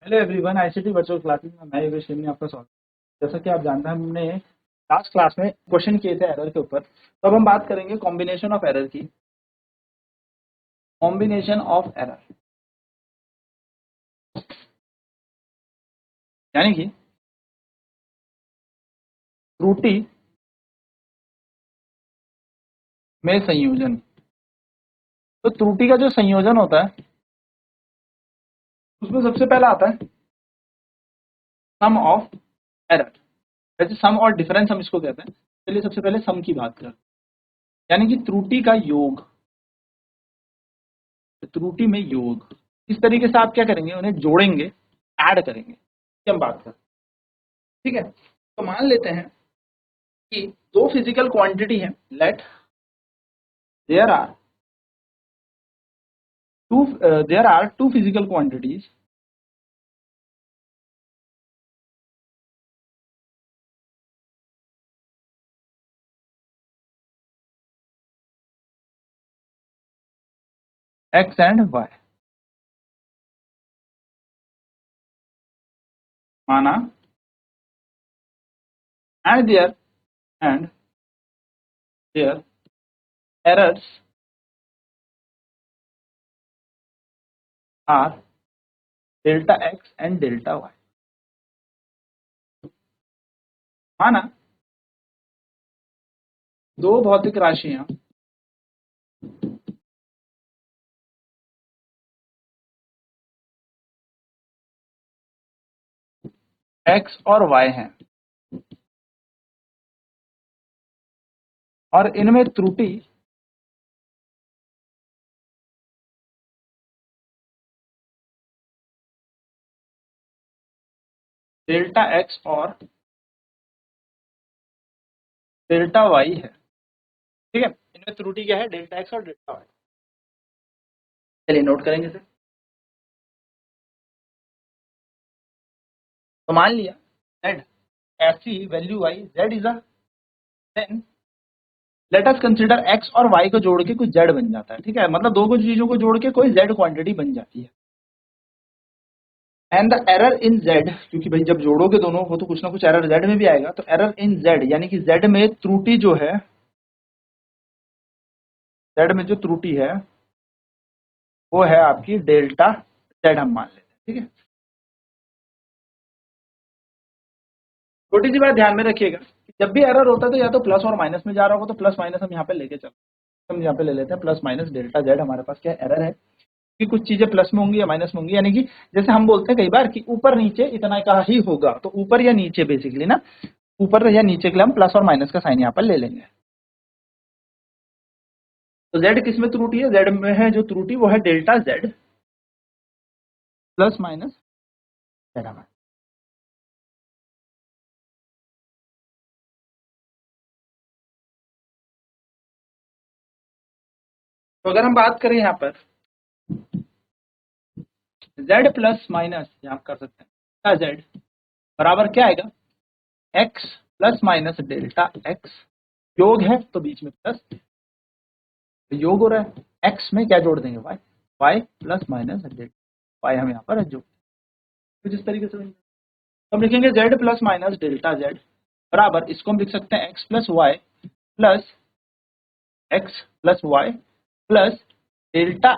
Hello everyone, ICT virtual classes में मैं योगेश ने आपका स्वागत है। जैसा कि आप जानते हैं, हमने लास्ट क्लास में क्वेश्चन किए थे एरर के ऊपर। तो अब हम बात करेंगे कॉम्बिनेशन ऑफ एरर की। कॉम्बिनेशन ऑफ एरर यानी कि त्रुटि में संयोजन। तो त्रुटि का जो संयोजन होता है उसमें सबसे पहला आता है सम ऑफ एरर। वैसे सम और डिफरेंस हम इसको कहते हैं। चलिए सबसे पहले सम की बात करें, यानी कि त्रुटि का योग। त्रुटि में योग इस तरीके से आप क्या करेंगे, उन्हें जोड़ेंगे, ऐड करेंगे। ये हम बात करें, ठीक है। तो मान लेते हैं कि दो फिजिकल क्वांटिटी है। Let there are two physical quantities x and y। माना and there errors are delta x and delta y। माना दो भौतिक राशियां x और y हैं और इनमें त्रुटि डेल्टा x और डेल्टा y है। ठीक है, इनमें त्रुटि क्या है, डेल्टा x और डेल्टा y। चलिए नोट करेंगे इसे। तो मान लिया z ऐसी value y, z is a, then let us consider x और y को जोड़ के कुछ z बन जाता है। ठीक है, मतलब दो कुछ चीजों को जोड़ के कोई z क्वांटिटी बन जाती है। And the error in z, क्योंकि भाई जब जोड़ोगे दोनों को तो कुछ ना कुछ एरर z में भी आएगा। तो एरर इन z यानी कि z में त्रुटि जो है, z में जो त्रुटि है वो है आपकी डेल्टा z, हम मान लेते हैं। ठीक है, छोटी सी बात ध्यान में रखिएगा कि जब भी एरर होता है तो या तो प्लस और माइनस में जा रहा होगा, तो प्लस माइनस हम यहाँ पे लेके चलते हैं। हम यहाँ पे ले लेते हैं प्लस माइनस डेल्टा z। हमारे पास क्या एरर है कि कुछ चीजें प्लस में होंगी या माइनस में होंगी, यानी कि जैसे हम बोलते हैं कई बार कि ऊपर नीचे इतना का ही होगा, तो ऊपर या नीचे बेसिकली ना, ऊपर या नीचे के लिए हम प्लस और माइनस का साइन यहाँ पर ले लेंगे। तो z किस में त्रुटि है, z में है जो त्रुटि वो है delta z plus minus z। तो अगर हम बात करें यहाँ पर z प्लस माइनस, यहाँ कर सकते हैं z बराबर क्या आएगा, x plus minus delta x। योग है तो बीच में प्लस, तो योग हो रहा है। x में क्या जोड़ देंगे, y plus minus delta y हम यहाँ पर जोड़। कुछ इस तरीके से हम लिखेंगे z plus minus delta z बराबर, इसको हम लिख सकते हैं x plus y plus delta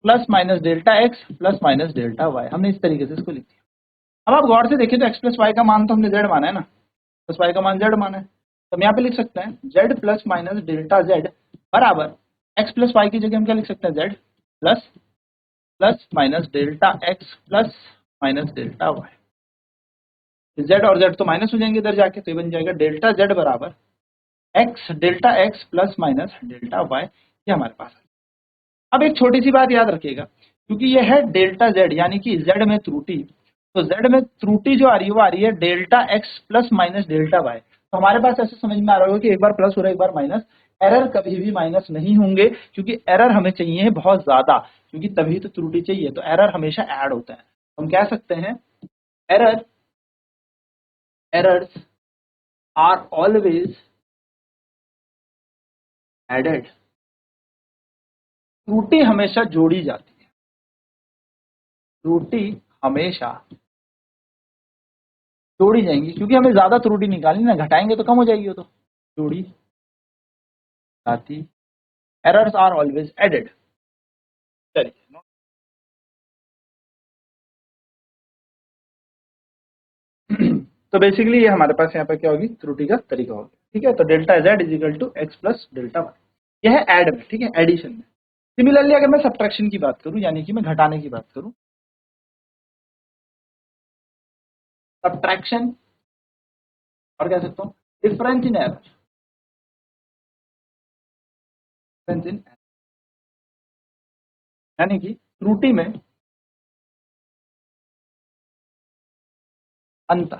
plus minus delta x plus minus delta y। हमने इस तरीके से इसको लिख दिया। अब आप गौर से देखिए तो x प्लस वाई का मान तो हमने z माना है ना, प्लस वाई का मान z माना है। तो हम यहाँ पे लिख सकते हैं z plus minus delta z बराबर x प्लस वाई की जगह हम क्या लिख सकते हैं, z plus plus minus delta x plus minus delta y। z और z तो माइनस हो जाएंगे इधर जाके, तो ये बन जाएगा डेल्टा z बराबर x delta x plus minus delta y। ये हमारे पास है। अब एक छोटी सी बात याद रखिएगा, क्योंकि ये है डेल्टा z यानी कि z में त्रुटि, तो z में त्रुटि जो आ रही है वो आ रही है delta x plus minus delta y। तो हमारे पास ऐसे समझ में आ रहा होगा कि एक बार प्लस हो रहा है एक बार माइनस। एरर कभी भी माइनस नहीं होंगे, क्योंकि एरर हमें चाहिए बहुत ज्यादा, क्योंकि तभी तो त्रुटि चाहिए। तो एरर हमेशा ऐड होता है। हम कह सकते हैं error errors are always added. त्रुटि हमेशा जोड़ी जाती है, त्रुटि हमेशा जोड़ी जाएंगी, क्योंकि हमें ज्यादा त्रुटि निकालनी ना, घटाएंगे तो कम हो जाएगी वो तो। जोड़ी जाती, एरर्स आर ऑलवेज एडेड। चलिए, तो बेसिकली ये हमारे पास यहाँ पे क्या होगी, त्रुटि का तरीका होगा। ठीक है, तो delta z is equal to x plus delta y, यह है ऐड में, ठीक है, एडिशन में। सिमिलरली अगर मैं सब्ट्रैक्शन की बात करूं, यानी कि मैं घटाने की बात करूं, सब्ट्रैक्शन, और कह सकता हूं difference in error, difference in, यानी कि त्रुटि में अंतर,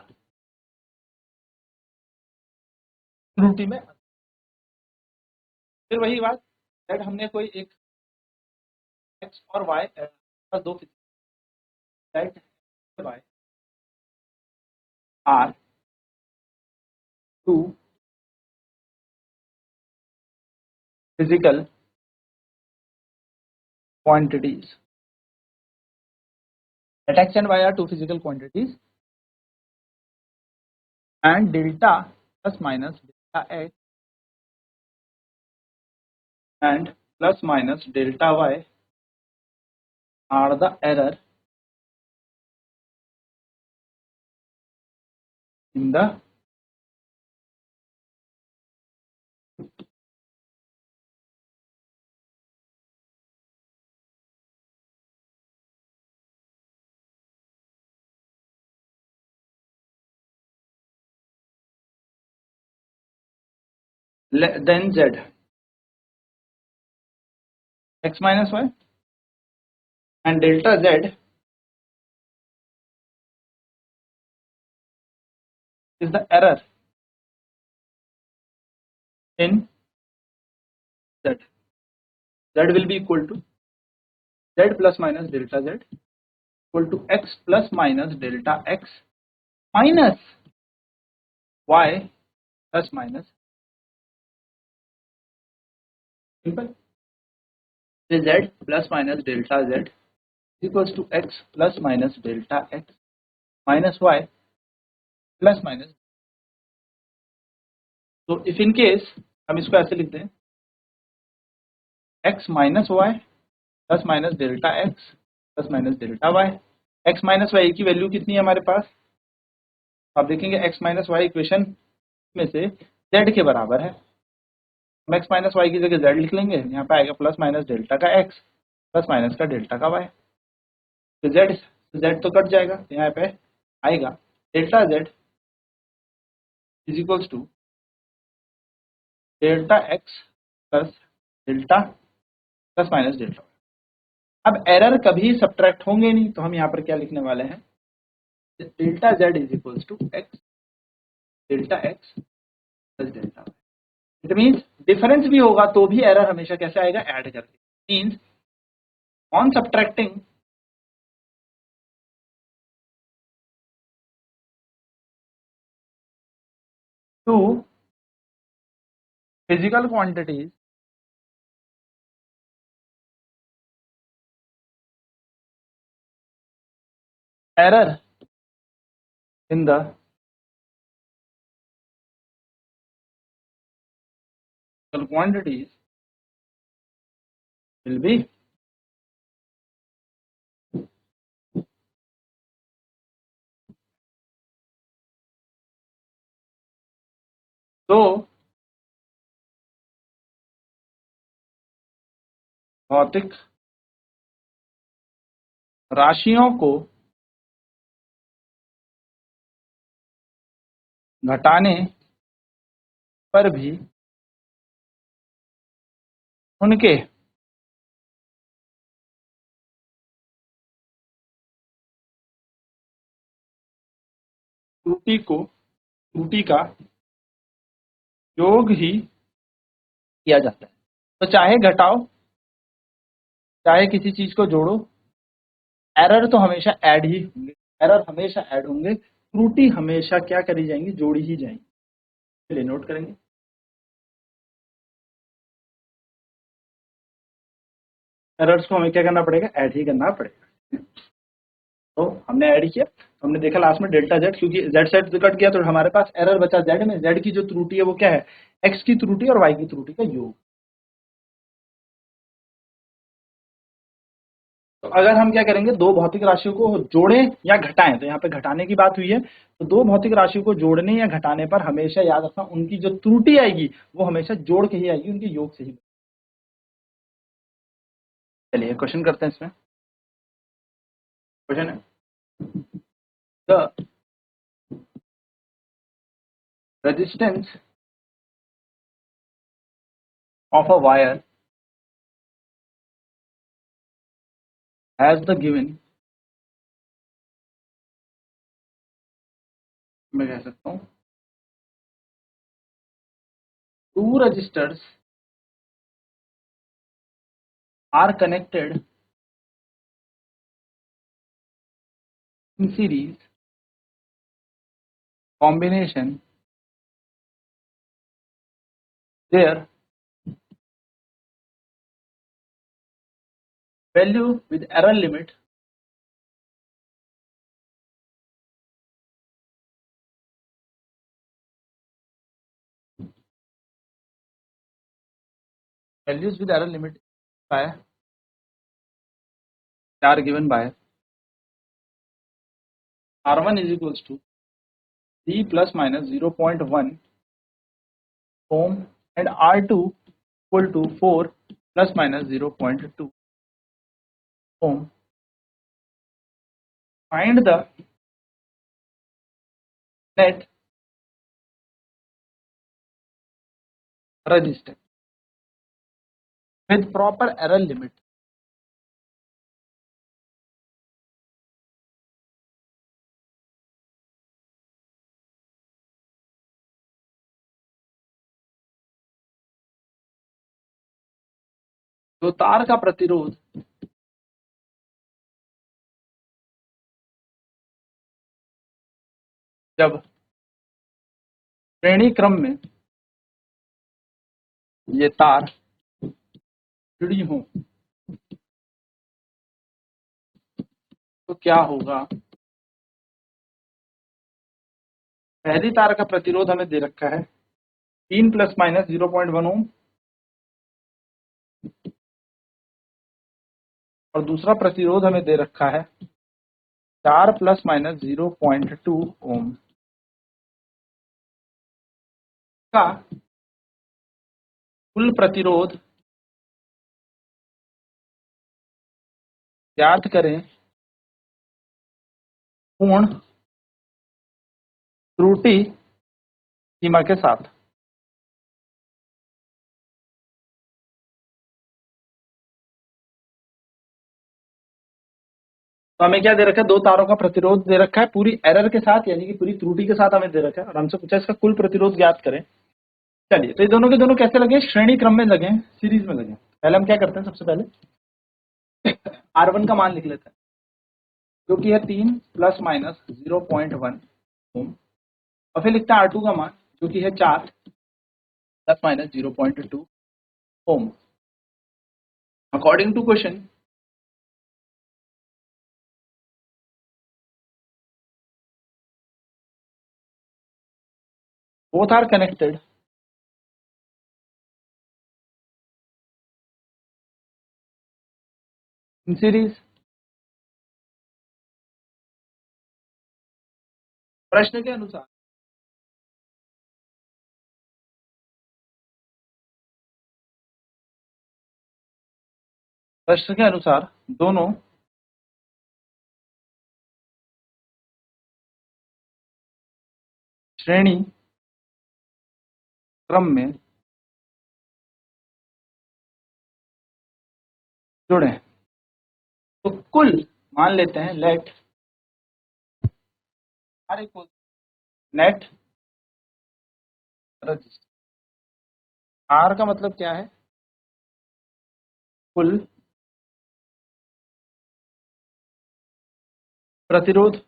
त्रुटि में। फिर वही बात, अगर हमने कोई एक एक्स और वाई दो that y are two physical quantities, that x and y are two physical quantities, and delta plus minus delta x and plus minus delta y are the error in the then z, x minus y, and delta z is the error in z. Z will be equal to z plus minus delta z equal to x plus minus delta x minus y plus minus, simple, z plus minus delta z equals to x plus minus delta x minus y plus minus। तो if in case हम इसको ऐसे लिखते हैं, x minus y plus minus delta x plus minus delta y, x minus y की value कितनी है हमारे पास, आप देखेंगे x माइनस वाई इक्वेशन में से z के बराबर है, हम x माइनस वाई की जगह z लिख लेंगे, यहाँ पे आएगा प्लस माइनस डेल्टा का x प्लस माइनस का डेल्टा का y, तो z तो कट जाएगा, तो यहाँ पे आएगा delta z is equals to delta x plus delta plus minus delta. अब एरर कभी सब्ट्रैक्ट होंगे नहीं, तो हम यहाँ पर क्या लिखने वाले हैं, delta z is equals to x delta x plus delta y. It means difference भी होगा तो भी एरर हमेशा कैसे आएगा, ऐड करके। Means on subtracting to physical quantities error in the quantities will be तो भौतिक राशियों को घटाने पर भी उनके त्रुटि का योग ही किया जाता है। तो चाहे घटाओ चाहे किसी चीज को जोड़ो, एरर तो हमेशा ऐड ही होंगे, एरर हमेशा ऐड होंगे, त्रुटि हमेशा क्या करी जाएंगी, जोड़ी ही जाएंगी। चलिए नोट करेंगे, एरर्स को हमें क्या करना पड़ेगा, ऐड ही करना पड़ेगा। तो हमने ऐड किया, तो हमने देखा लास्ट में डेल्टा जेड, क्योंकि जेड सेट कट गया तो हमारे पास एरर बचा जेड में। जेड की जो त्रुटि है वो क्या है, एक्स की त्रुटि और वाई की त्रुटि का योग। तो अगर हम क्या करेंगे, दो भौतिक राशियों को जोड़ें या घटाएं, तो यहाँ पे घटाने की बात हुई है, तो दो भौतिक राशियों को जोड़ने या घटाने पर हमेशा याद रखना उनकी जो त्रुटि आएगी वो हमेशा जोड़ के ही आएगी, उनके योग से ही। चलिए क्वेश्चन करते हैं इसमें। क्वेश्चन है, the resistance of a wire has the given, मैं कह सकता हूँ two resistors are connected in series combination, their value with error limit values with error limit by are given by R1 is equals to 3 plus minus 0.1 ohm and R2 equal to 4 plus minus 0.2 ohm. Find the net resistance with proper error limit. तो तार का प्रतिरोध जब श्रेणी क्रम में ये तार जुड़ी हो तो क्या होगा। पहली तार का प्रतिरोध हमें दे रखा है 3 प्लस माइनस 0.1 ओम और दूसरा प्रतिरोध हमें दे रखा है 4 प्लस माइनस 0.2 ओम का कुल प्रतिरोध ज्ञात करें पूर्ण त्रुटि सीमा के साथ। तो हमें क्या दे रखा है, दो तारों का प्रतिरोध दे रखा है पूरी एरर के साथ, यानी कि पूरी त्रुटि के साथ हमें दे रखा है, और हमसे पूछा इसका कुल प्रतिरोध ज्ञात करें। चलिए, तो ये दोनों के दोनों कैसे लगे, श्रेणी क्रम में लगे, सीरीज में लगे। पहले हम क्या करते हैं, सबसे पहले R1 का मान लिख लेते हैं जो कि है 3 प्लस माइनस 0.1 ओम, और फिर लिखते हैं R2 का मान जो कि है 4 plus minus 0.2 ohm. According to question both are connected in series। प्रश्न के अनुसार दोनों श्रेणी क्रम में जुड़े, तो कुल मान लेते हैं let R equal net resistance. R का मतलब क्या है, कुल प्रतिरोध।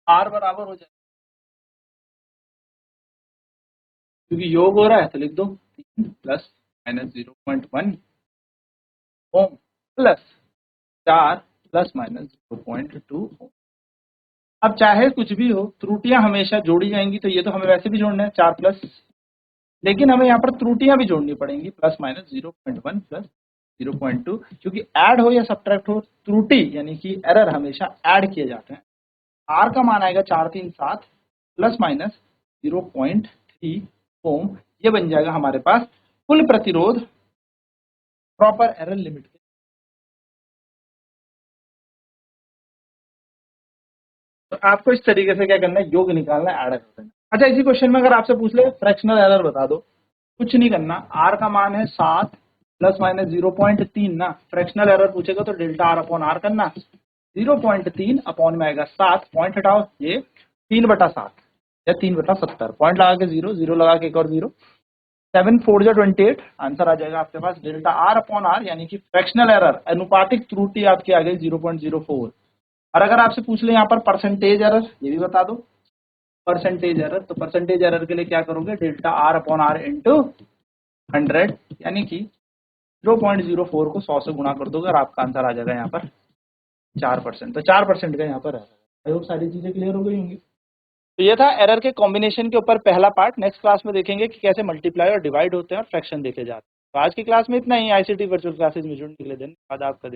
आर बराबर हो जाए, क्योंकि योग हो रहा है तो लिख दो 3 plus minus 0.1 ohm plus 4 plus minus 0.2 ओम। अब चाहे कुछ भी हो, त्रुटियां हमेशा जोड़ी जाएंगी, तो ये तो हमें वैसे भी जोड़ना है 4 प्लस, लेकिन हमें यहाँ पर त्रुटियां भी जोड़नी पड़ेंगी, प्लस माइनस 0.1 प्लस 0.2, क्योंकि ऐड हो या सब्ट्रैक्ट हो, त्रुटि यानी कि एरर हमेशा ऐड किए जाते हैं। आर का मान आएगा 437 प्लस माइनस 0.3 ओम। ये बन जाएगा हमारे पास कुल प्रतिरोध प्रॉपर एरर लिमिट के। तो आपको इस तरीके से क्या करना है, योग निकालना है, ऐड करना है। अच्छा, इसी क्वेश्चन में अगर आपसे पूछ ले फ्रैक्शनल एरर बता दो, कुछ नहीं करना, आर का मान है 7 प्लस माइनस 0.3 ना, फ्रैक्शनल एरर पूछेगा तो डेल्टा आर अपॉन आर करना, 0.3 अपॉन में आएगा 7, पॉइंट हटाओ, ये 3/7 या 3/70, पॉइंट लगा के 0, 0 लगा के एक और 0, 7 4 जो 28, आंसर आ जाएगा आपके पास डेल्टा आर अपॉन आर, यानी कि फ्रैक्शनल एरर अनुपातिक त्रुटि आपकी आ गई 0.04। और अगर आपसे पूछ ले यहाँ पर परसेंटेज एरर, ये भी बता दो परसेंटेज एरर, तो परसेंटेज एरर के लिए क्या करोगे, delta R upon R into 100, यानी कि 0.04 को 100 से गुणा कर दोगे और आपका आंसर आ जाएगा यहाँ पर 4%। तो 4% का यहाँ पर एरर है। आई होप सारी चीजें क्लियर हो गई होंगी। तो ये था एरर के कॉम्बिनेशन के ऊपर पहला पार्ट। नेक्स्ट क्लास में देखेंगे कि कैसे मल्टीप्लाई और डिवाइड होते हैं और फ्रैक्शन देखे जाते हैं। तो आज की क्लास में इतना ही। आईसीटी वर्चुअल क्लासेज में जुड़ने के लिए धन्यवाद आपका।